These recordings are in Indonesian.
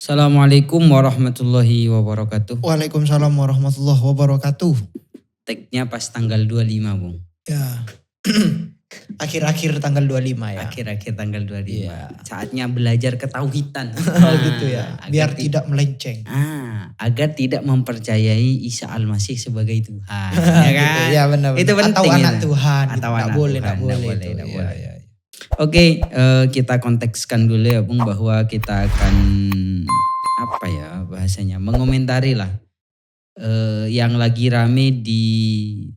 Assalamualaikum warahmatullahi wabarakatuh. Waalaikumsalam warahmatullahi wabarakatuh. Tag-nya pas tanggal 25, Bung. Ya. Akhir-akhir tanggal 25 ya. Akhir-akhir tanggal 25. Iya. Saatnya belajar ketauhidan. Oh gitu ya. Biar tidak melenceng. Agar tidak mempercayai Isa Al-Masih sebagai Tuhan. Ya Gitu. kan? Ya benar. Itu penting. Atau anak itu. Tuhan. Atau Nggak anak boleh, Tuhan. nggak boleh. Nggak Iya, boleh. iya. Oke, kita kontekskan dulu ya Bung, bahwa kita akan apa ya bahasanya, mengomentari lah yang lagi rame di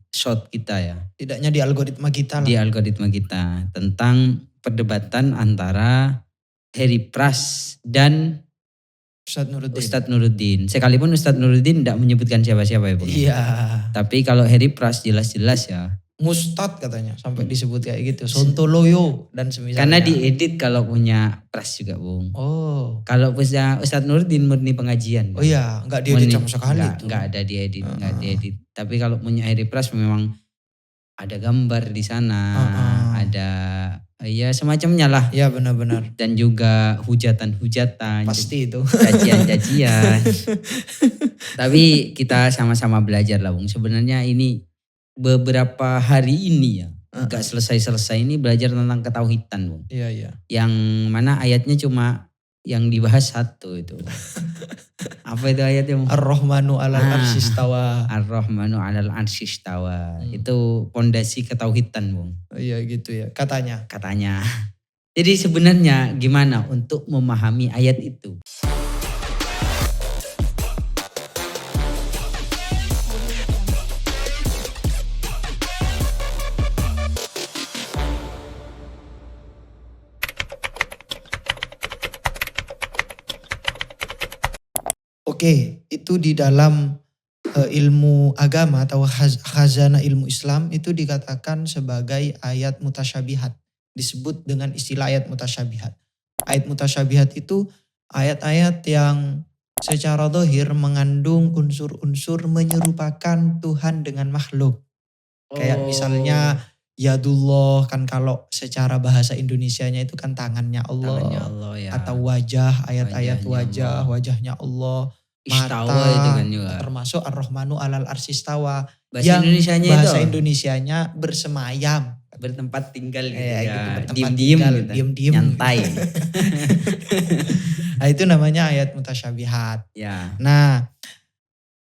shot kita ya. Tidaknya di algoritma kita lah. Di algoritma kita tentang perdebatan antara Heri Pras dan Ustadz Nuruddin. Ustadz Nuruddin. Sekalipun Ustadz Nuruddin tidak menyebutkan siapa-siapa ya Bung. Iya. Tapi kalau Heri Pras jelas-jelas ya. Mustad katanya sampai disebut kayak gitu. Sontoloyo dan semisalnya. Karena diedit kalau punya Pras juga Bung. Oh. Kalau punya Ustadz Nuruddin murni pengajian. Oh iya, nggak diedit sama sekali. Nggak ada diedit, nggak diedit. Tapi kalau punya Heri Pras memang ada gambar di sana, ada ya semacamnya lah. Ya benar-benar. Dan juga hujatan-hujatan. Pasti itu. Cacian-cacian. Tapi kita sama-sama belajar lah Bung. Sebenarnya ini beberapa hari ini ya. Gak selesai-selesai ini belajar tentang ketauhidan Bung. Iya, iya. Yang mana ayatnya cuma yang dibahas satu itu. Apa itu ayatnya Bung? Ar-Rahmanu alal arsistawa. Ar-Rahmanu alal arsistawa. Itu pondasi ketauhidan Bung. Iya gitu ya, katanya. Jadi sebenarnya gimana untuk memahami ayat itu? Oke, itu di dalam ilmu agama atau khazanah ilmu Islam itu dikatakan sebagai ayat mutasyabihat. Disebut dengan istilah ayat mutasyabihat. Ayat mutasyabihat itu ayat-ayat yang secara zahir mengandung unsur-unsur menyerupakan Tuhan dengan makhluk. Kayak misalnya yadullah, kan kalau secara bahasa Indonesianya itu kan tangannya Allah. Tangannya Allah ya. Atau wajah, ayat-ayat wajahnya Allah. Istawa itu kan juga. Termasuk Ar-Rahmanu alal arsistawa. Bahasa Indonesianya bahasa itu. Indonesianya bersemayam. Bertempat tinggal gitu ya. Diem-diem gitu. Diem-diem. Nyantai. Nah itu namanya ayat mutasyabihat. Ya. Nah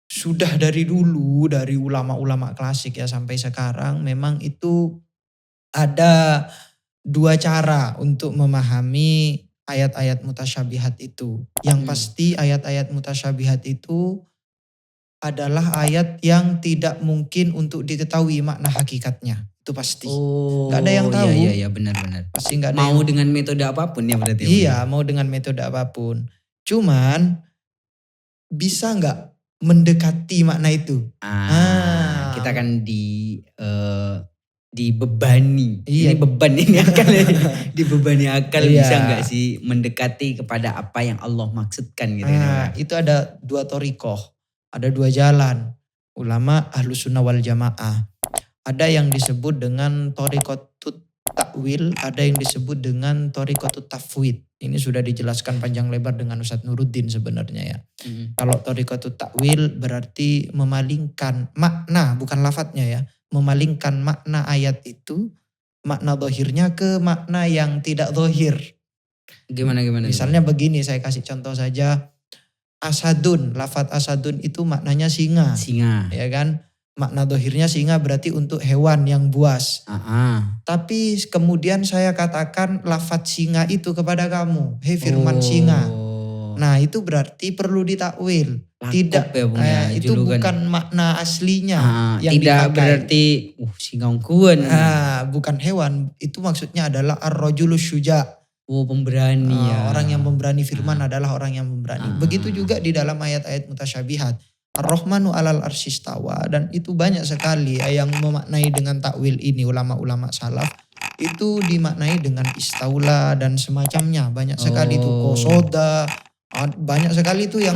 sudah dari dulu, dari ulama-ulama klasik ya sampai sekarang memang itu ada dua cara untuk memahami ayat-ayat mutasyabihat itu. Yang pasti ayat-ayat mutasyabihat itu adalah ayat yang tidak mungkin untuk diketahui makna hakikatnya. Itu pasti. Gak ada yang tahu. Iya benar-benar. Pasti gak ada mau dengan metode apapun ya berarti. Iya, mau dengan metode apapun. Cuman bisa gak mendekati makna itu? Kita kan dibebani. Iya. Ini beban ini akal. Dibebani akal iya. Bisa gak sih mendekati kepada apa yang Allah maksudkan gitu. Itu ada dua thariqah. Ada dua jalan. Ulama Ahlus Sunnah wal Jamaah. Ada yang disebut dengan thariqatut ta'wil, ada yang disebut dengan thariqatut tafwid. Ini sudah dijelaskan panjang lebar dengan Ustadz Nuruddin sebenarnya ya. Kalau thariqatut ta'wil berarti memalingkan makna, bukan lafadznya ya. Memalingkan makna ayat itu, makna zahirnya ke makna yang tidak zahir. Gimana? Misalnya begini, saya kasih contoh saja. Asadun, lafadz asadun itu maknanya singa. Ya kan? Makna zahirnya singa berarti untuk hewan yang buas. Tapi kemudian saya katakan lafadz singa itu kepada kamu. Hei firman singa. Nah itu berarti perlu ditakwil. Tidak, ya, itu bukan makna aslinya yang tidak dipakai. Berarti singa ungkuan. Bukan hewan, itu maksudnya adalah ar-rajulus syuja. Pemberani ya. Orang yang memberani, firman adalah orang yang memberani. Begitu juga di dalam ayat-ayat mutasyabihat. Ar-Rahmanu alal arsistawa, dan itu banyak sekali yang memaknai dengan takwil ini ulama-ulama salaf. Itu dimaknai dengan istaula dan semacamnya. Banyak sekali itu kosoda. Banyak sekali itu yang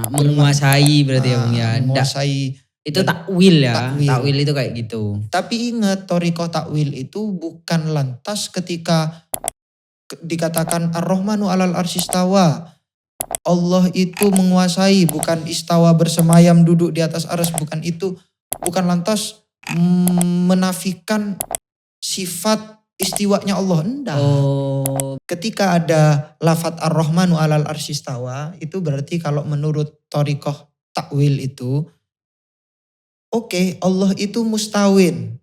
menguasai berarti ya. Menguasai. Itu takwil ya. Takwil itu kayak gitu. Tapi ingat, thariqah takwil itu bukan lantas ketika dikatakan Ar-Rahmanu alal arsistawa Allah itu menguasai, bukan istawa bersemayam duduk di atas arsy, bukan itu. Bukan lantas menafikan sifat istiwanya Allah. Enggak. Oh, Ketika ada lafat ar-Rahmanu alal arsy istawa, itu berarti kalau menurut thoriqah takwil itu, oke, Allah itu mustawin.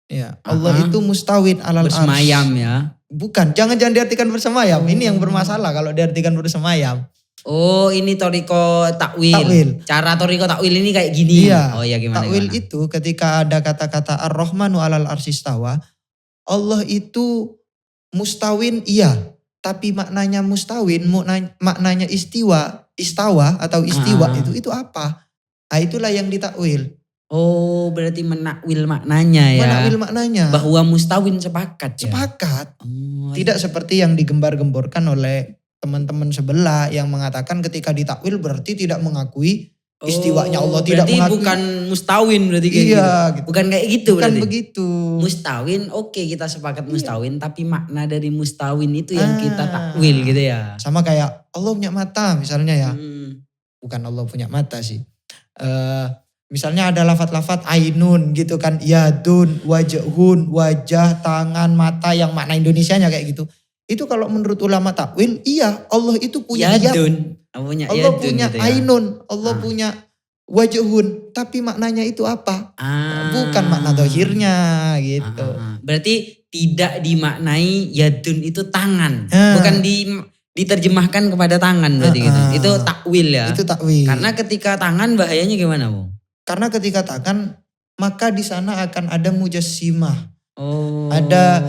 Ya, Allah itu mustawin alal arsy. bersemayam ya. Bukan, jangan diartikan bersemayam. Ini yang bermasalah kalau diartikan bersemayam. Oh, ini toriko takwil. Takwil. Cara toriko takwil ini kayak gini. Iya. Oh ya, gimana? Takwil itu ketika ada kata-kata ar-Rahmanu alal arsy istawa, Allah itu mustawin iya, tapi maknanya mustawin, maknanya istawa atau istiwa itu apa? Nah, itulah yang ditakwil. Oh, berarti menakwil maknanya ya. Menakwil maknanya. Bahwa mustawin sepakat ya. Sepakat. Oh, Tidak seperti yang digembar-gemborkan oleh teman-teman sebelah yang mengatakan ketika ditakwil berarti tidak mengakui istiwanya Allah, tidak berarti mengakui. bukan mustawin berarti kayak Iya, gitu. Bukan kayak gitu Bukan berarti. begitu. Mustawin oke, kita sepakat mustawin, tapi makna dari mustawin itu yang kita takwil gitu ya. Sama kayak Allah punya mata misalnya ya. Hmm. Bukan Allah punya mata sih. Misalnya ada lafat-lafat ainun gitu kan. Yadun, wajhun, wajah, tangan, mata yang makna Indonesianya kayak gitu. Itu kalau menurut ulama takwil, iya Allah itu punya Yadun. Allah yadun punya gitu ya. ainun, Allah punya wajhun, tapi maknanya itu apa? Bukan makna dohirnya gitu. Berarti tidak dimaknai yadun itu tangan, bukan diterjemahkan kepada tangan berarti gitu. Itu takwil ya. Itu takwil. Karena ketika tangan bahayanya gimana, Bung? Karena ketika tangan maka di sana akan ada mujassimah. Oh. Ada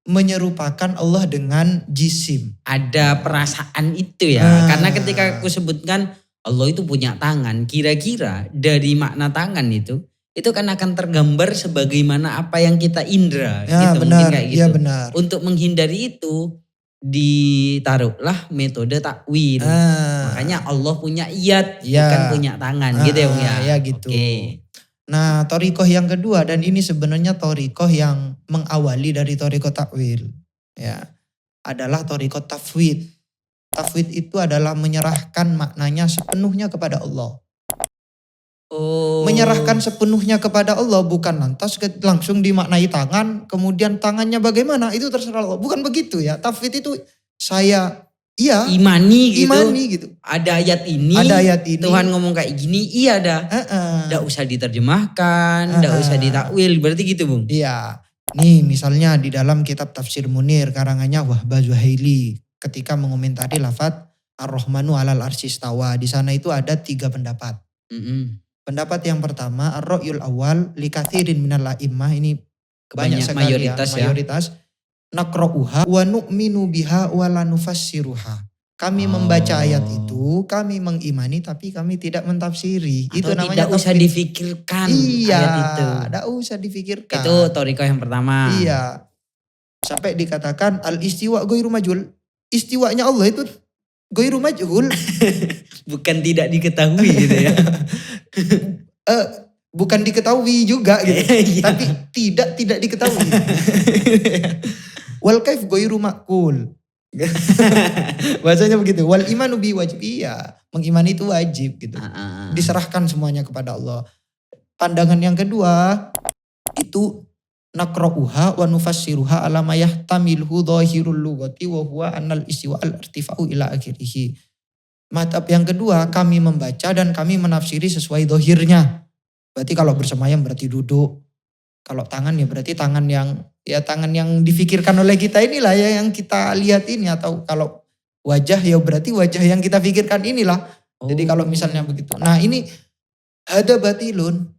menyerupakan Allah dengan jisim. Ada perasaan itu ya. Karena ketika aku sebutkan Allah itu punya tangan, kira-kira dari makna tangan itu kan akan tergambar sebagaimana apa yang kita indra. Ya, gitu, benar, mungkin kayak gitu. Ya benar. Untuk menghindari itu ditaruhlah metode takwil. Makanya Allah punya iyad, bukan punya tangan gitu ya Bung ya. Ya gitu. Okay. Nah, thoriqah yang kedua, dan ini sebenarnya thoriqah yang mengawali dari thoriqah takwil, ya, adalah thoriqah tafwid. Tafwid itu adalah menyerahkan maknanya sepenuhnya kepada Allah. Oh. Menyerahkan sepenuhnya kepada Allah, bukan lantas langsung dimaknai tangan, kemudian tangannya bagaimana, itu terserah Allah. Bukan begitu ya, tafwid itu saya imani gitu. Ada ayat ini, Tuhan ngomong kayak gini, iya dah. Nggak usah diterjemahkan, nggak usah ditakwil, berarti gitu Bung? Iya. Nih misalnya di dalam kitab Tafsir Munir karangannya Wahbah Zuhaili, ketika mengomentari lafaz Ar-Rahmanu alal arsy istawa, di sana itu ada 3 pendapat. Pendapat yang pertama, ar-ra'yul awal li katsirin minal a'immah, ini banyak sekali mayoritas. Naqra'uha wa nu'minu biha wa la nufassiruha. Kami membaca ayat itu, kami mengimani tapi kami tidak mentafsiri. Atau itu namanya tidak usah difikirkan ayat itu. Tidak usah difikirkan. Itu thoriqah yang pertama. Iya. Sampai dikatakan al-istiwa ghairu majhul. Istiwanya Allah itu ghairu majhul. Bukan tidak diketahui gitu ya. Bukan diketahui juga gitu. Tapi tidak diketahui. Wal kaif ghairu ma'kul. Bahasanya begitu. Wal imanu bi wajib. Iya, mengimani itu wajib gitu. Diserahkan semuanya kepada Allah. Pandangan yang kedua itu naqra'uha wa nufassiruha ala ma yahtamilhu dhahirul lughati wa huwa annal istiwa al-irtifa'u ila akhirih. Madhab yang kedua, kami membaca dan kami menafsiri sesuai dohirnya. Berarti kalau bersemayam berarti duduk. Kalau tangan ya berarti tangan yang difikirkan oleh kita inilah ya, yang kita lihat ini. Atau kalau wajah ya berarti wajah yang kita pikirkan inilah. Jadi kalau misalnya begitu. Nah ini hada batilun.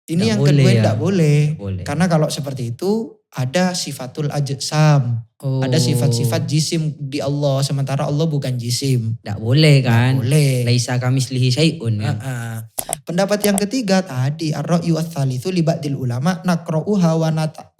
Ini yang kedua tidak boleh. Karena kalau seperti itu ada sifatul ajsam. Ada sifat-sifat jisim di Allah. Sementara Allah bukan jisim. Tidak boleh kan. Tidak boleh. Laisa kamislihi syai'un kan. Pendapat yang ketiga tadi ar-ra'yu ats-tsalitsu li ba'dil ulama naqra'uha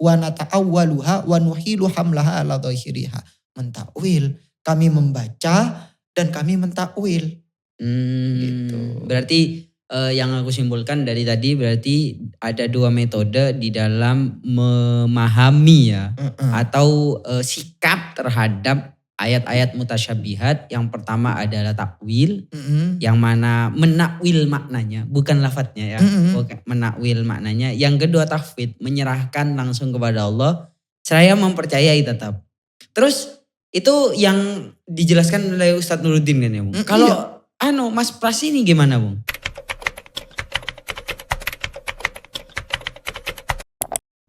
wa nata'awwaluha wa nuhilu hamlaha ala dhahiriha. Mentakwil, kami membaca dan kami mentakwil. Gitu. Berarti yang aku simpulkan dari tadi berarti ada 2 metode di dalam memahami ya atau sikap terhadap ayat-ayat mutasyabihat yang pertama adalah takwil, Mm-mm. yang mana menakwil maknanya, bukan lafadznya ya, Mm-mm. bukan menakwil maknanya. Yang kedua tafwid, menyerahkan langsung kepada Allah, saya mempercayai tetap. Terus itu yang dijelaskan oleh Ustadz Nuruddin kan ya Bung. Kalau Iya. Mas Pras ini gimana Bung?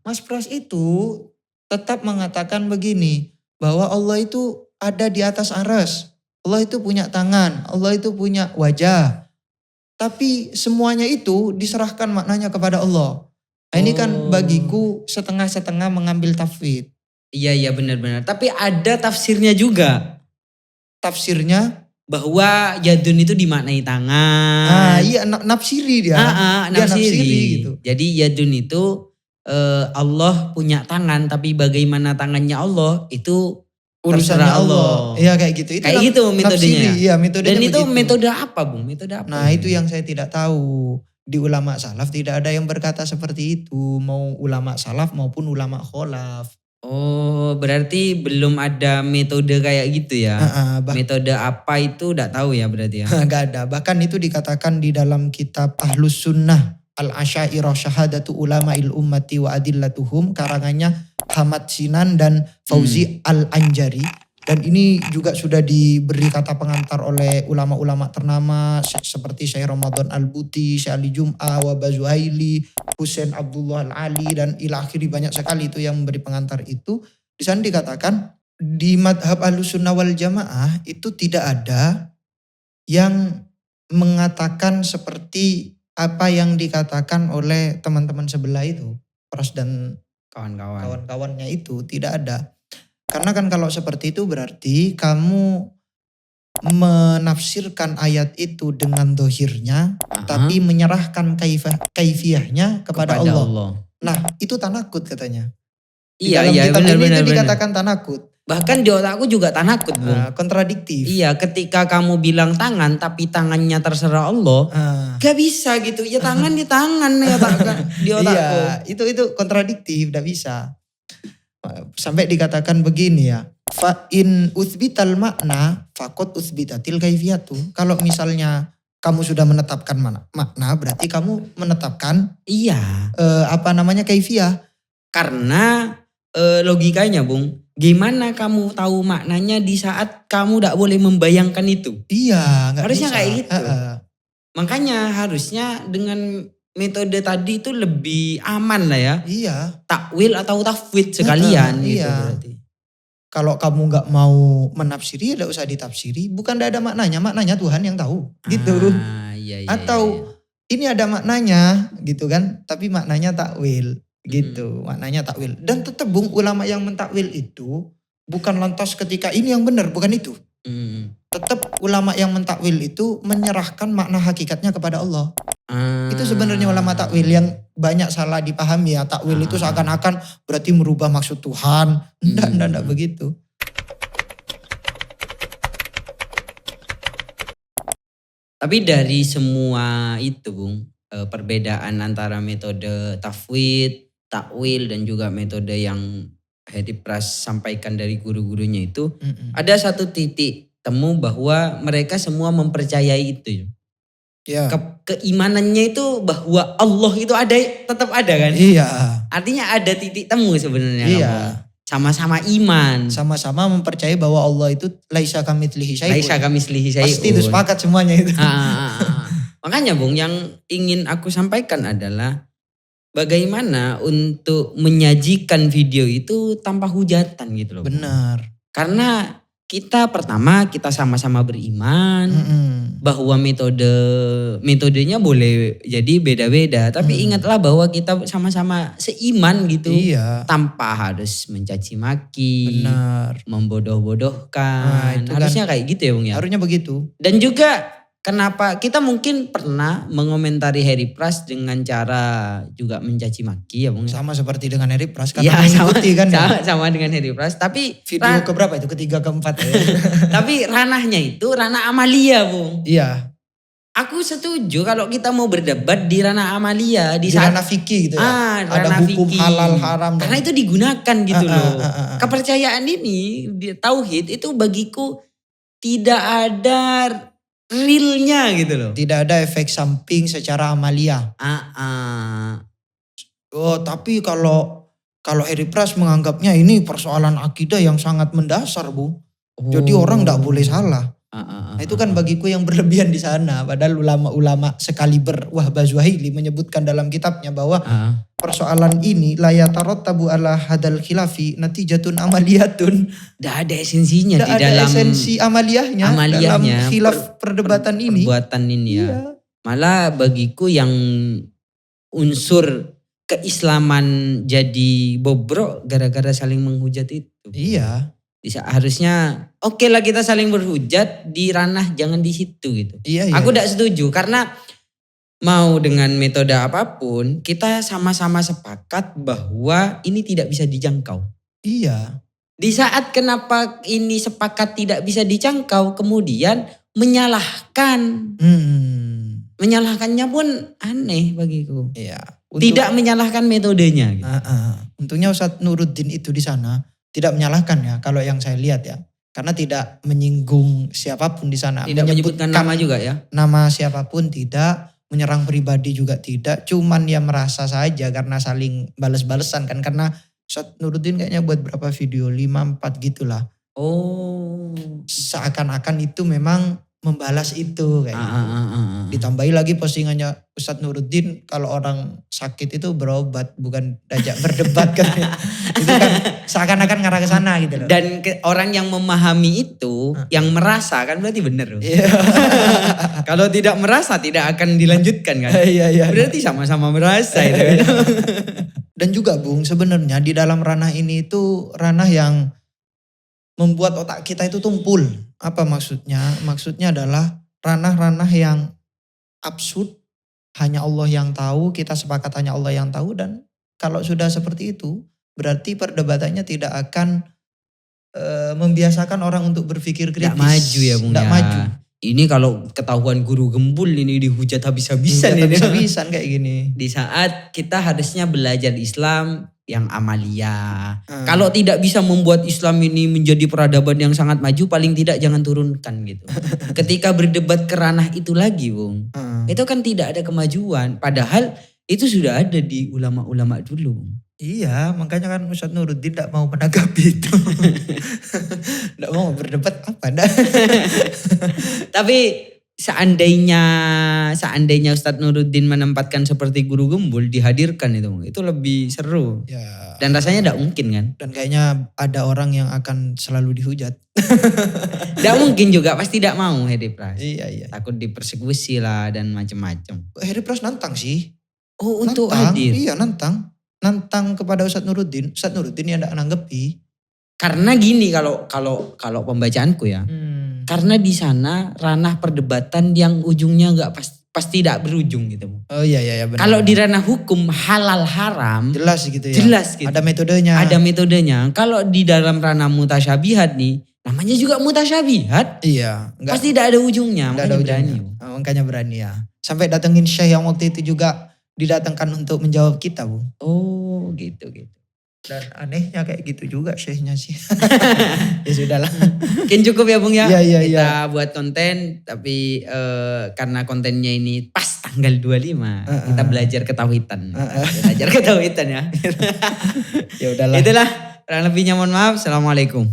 Mas Pras itu tetap mengatakan begini, bahwa Allah itu ada di atas aras. Allah itu punya tangan, Allah itu punya wajah. Tapi semuanya itu diserahkan maknanya kepada Allah. Nah, ini kan Oh. bagiku setengah-setengah mengambil tafwid. Iya benar-benar. Tapi ada tafsirnya juga Tafsirnya, bahwa yadun itu dimaknai tangan. iya nafsiri dia. Dia Nafsiri gitu. Jadi yadun itu Allah punya tangan, tapi bagaimana tangannya Allah itu Urusannya terserah Allah. Iya kayak gitu. Kayak gitu metodenya. Nafsiri, iya metodenya Dan itu begitu. metode apa Bung? Metode apa? Nah itu yang saya tidak tahu. Di ulama salaf tidak ada yang berkata seperti itu. Mau ulama salaf maupun ulama kholaf. Oh berarti belum ada metode kayak gitu ya. Metode apa itu udah tahu ya berarti ya. Gak ada. Bahkan itu dikatakan di dalam kitab Ahlus Sunnah Al-Asyairah Syahadatu Ulama'il Ummati wa Adillatuhum, karangannya Hamad Sinan dan Fauzi Al-Anjari. Dan ini juga sudah diberi kata pengantar oleh ulama-ulama ternama seperti Syekh Ramadan Al-Buti, Syekh Ali Jum'ah, Wahbah Zuhaili, Husain Abdullah Al-Ali, dan ila akhiri, banyak sekali itu yang memberi pengantar itu. Di sana dikatakan di madhab Ahlussunnah wal Jamaah itu tidak ada yang mengatakan seperti apa yang dikatakan oleh teman-teman sebelah itu, Pras dan kawan-kawannya itu, tidak ada. Karena kan kalau seperti itu berarti kamu menafsirkan ayat itu dengan dohirnya, tapi menyerahkan kaifiyahnya kepada Allah. Nah itu tanakut katanya. Di dalam kitab ini itu dikatakan tanakut. Bahkan di otakku juga tanakut Bung. Kontradiktif. Iya, ketika kamu bilang tangan tapi tangannya terserah Allah, gak bisa gitu. Ya tangan di tangan ya di otakku. Iya, itu kontradiktif, gak bisa. Sampai dikatakan begini ya, fa in uthbital makna fakot uthbitatil kaifiyatu. Kalau misalnya kamu sudah menetapkan makna, berarti kamu menetapkan kaifiyah. Karena logikanya Bung, gimana kamu tahu maknanya di saat kamu tidak boleh membayangkan itu? Iya, nggak harusnya bisa. Kayak gitu. Makanya harusnya dengan metode tadi itu lebih aman lah ya. Iya. Takwil atau tafwid sekalian gitu berarti. Kalau kamu nggak mau menafsiri, tidak usah ditafsiri. Bukan tidak ada maknanya, maknanya Tuhan yang tahu. Gitu. Iya, atau ini ada maknanya gitu kan, tapi maknanya takwil. Gitu, maknanya takwil. Dan tetap Bung, ulama yang mentakwil itu bukan lantas ketika ini yang benar, bukan itu. Tetap ulama yang mentakwil itu menyerahkan makna hakikatnya kepada Allah. Itu sebenarnya ulama takwil yang banyak salah dipahami ya. Takwil itu seakan-akan berarti merubah maksud Tuhan. Enggak begitu. Tapi dari semua itu Bung, perbedaan antara metode tafwid, takwil dan juga metode yang Heri Pras sampaikan dari guru-gurunya itu, ada satu titik temu bahwa mereka semua mempercayai itu. Ya. Keimanannya itu bahwa Allah itu ada, tetap ada kan? Iya. Artinya ada titik temu sebenarnya. Iya. Sama-sama iman. Sama-sama mempercayai bahwa Allah itu laisa kamitslihi syai'un. Laisa kamitslihi syai'un. Pasti itu sepakat semuanya itu. Makanya Bung, yang ingin aku sampaikan adalah bagaimana untuk menyajikan video itu tanpa hujatan gitu loh. Benar. Karena kita pertama kita sama-sama beriman bahwa metodenya boleh jadi beda-beda, tapi ingatlah bahwa kita sama-sama seiman gitu. Iya. Tanpa harus mencaci maki, benar, membodoh-bodohkan. Harusnya kayak gitu ya Bung ya. Harusnya begitu. Dan juga kenapa kita mungkin pernah mengomentari Heri Pras dengan cara juga mencaci maki ya Bung. Sama seperti dengan Heri Pras. Ya, sama dengan Heri Pras. Tapi video keberapa itu? Ketiga, keempat ya. Tapi ranahnya itu ranah amalia Bung. Iya. Aku setuju kalau kita mau berdebat di ranah amalia Di saat ranah fikih gitu ya. Ada ranah hukum fikih. halal haram. Karena itu digunakan gitu loh. ah. Kepercayaan ini di tauhid itu bagiku tidak ada realnya gitu loh. Tidak ada efek samping secara amalia. Ah. Oh, tapi kalau Heri Pras menganggapnya ini persoalan akidah yang sangat mendasar, Bu. Jadi orang tidak boleh salah. Nah, itu kan bagiku yang berlebihan di sana. Padahal ulama-ulama sekaliber Wahbah Zuhaili menyebutkan dalam kitabnya bahwa persoalan ini la yatarattabu ala hadal khilafi natijatun amaliyatun. Tidak ada esensinya Tidak di ada dalam esensi amaliyahnya dalam khilaf perdebatan ini. Perbuatan ini ya. Iya. Malah bagiku yang unsur keislaman jadi bobrok gara-gara saling menghujat itu. Iya. Harusnya oke lah kita saling berhujat di ranah jangan di situ gitu. Iya. Aku tidak setuju karena mau dengan metode apapun kita sama-sama sepakat bahwa ini tidak bisa dijangkau. Iya. Di saat kenapa ini sepakat tidak bisa dijangkau kemudian menyalahkan. Menyalahkannya pun aneh bagiku. Iya. Tidak menyalahkan metodenya. Gitu. Untungnya Ustadz Nuruddin itu di sana tidak menyalahkan ya kalau yang saya lihat ya. Karena tidak menyinggung siapapun di sana. Tidak menyebutkan nama juga ya. Nama siapapun tidak, menyerang pribadi juga tidak. Cuman ya merasa saja karena saling bales-balesan kan. Karena Ustadz Nuruddin kayaknya buat berapa video, 5-4 gitulah. Oh. Seakan-akan itu memang membalas itu kayak gitu. Ditambahi lagi postingannya Ustadz Nuruddin kalau orang sakit itu berobat bukan diajak berdebat kan. Itu kan seakan-akan ngarah ke sana gitu loh. Dan orang yang memahami itu yang merasa kan berarti benar loh. Kalau tidak merasa tidak akan dilanjutkan kan. Iya. Berarti sama-sama merasa itu kan. Dan juga Bung sebenarnya di dalam ranah ini itu ranah yang membuat otak kita itu tumpul. Apa maksudnya? Maksudnya adalah ranah-ranah yang absurd. Hanya Allah yang tahu, kita sepakat hanya Allah yang tahu. Dan kalau sudah seperti itu, berarti perdebatannya tidak akan membiasakan orang untuk berpikir kritis. Tidak maju ya Bung Tidak ya. maju. Ini kalau ketahuan guru gembul ini dihujat habis-habisan. Habis-habisan kayak gini. Di saat kita harusnya belajar Islam yang amalia. Kalau tidak bisa membuat Islam ini menjadi peradaban yang sangat maju, paling tidak jangan turunkan gitu. Ketika berdebat ke ranah itu lagi Bung, itu kan tidak ada kemajuan. Padahal itu sudah ada di ulama-ulama dulu. Iya, makanya kan Ustadz Nuruddin tidak mau menanggapi itu. Tidak mau berdebat apa dah. Tapi seandainya Ustadz Nuruddin menempatkan seperti guru gembul dihadirkan itu lebih seru. Ya. Dan rasanya tidak mungkin kan? Dan kayaknya ada orang yang akan selalu dihujat. Tidak mungkin juga, pasti tidak mau Heri Pras. Iya. Takut dipersekusi lah dan macam-macam. Heri Pras nantang sih. Oh, untuk hadir. Iya nantang kepada Ustadz Nuruddin. Ustadz Nuruddin yang tidak nanggepi. Karena gini kalau pembacaanku ya. Karena di sana ranah perdebatan yang ujungnya nggak pasti tidak berujung gitu. Oh iya benar. Kalau di ranah hukum halal haram jelas gitu ya. Jelas gitu. Ada metodenya. Kalau di dalam ranah mutasyabihat nih, namanya juga mutasyabihat. Iya. Pasti tidak ada ujungnya. Makanya berani. Makanya berani ya. Sampai datengin Syekh yang waktu itu juga didatangkan untuk menjawab kita Bu. Oh gitu. Dan anehnya kayak gitu juga Syekhnya sih. Ya sudahlah. Mungkin cukup ya Bung ya. Iya. Kita buat konten tapi karena kontennya ini pas tanggal 25 kita belajar ketauhidan. Belajar ketauhidan ya. Ya udahlah. Itulah kurang lebihnya mohon maaf. Assalamualaikum.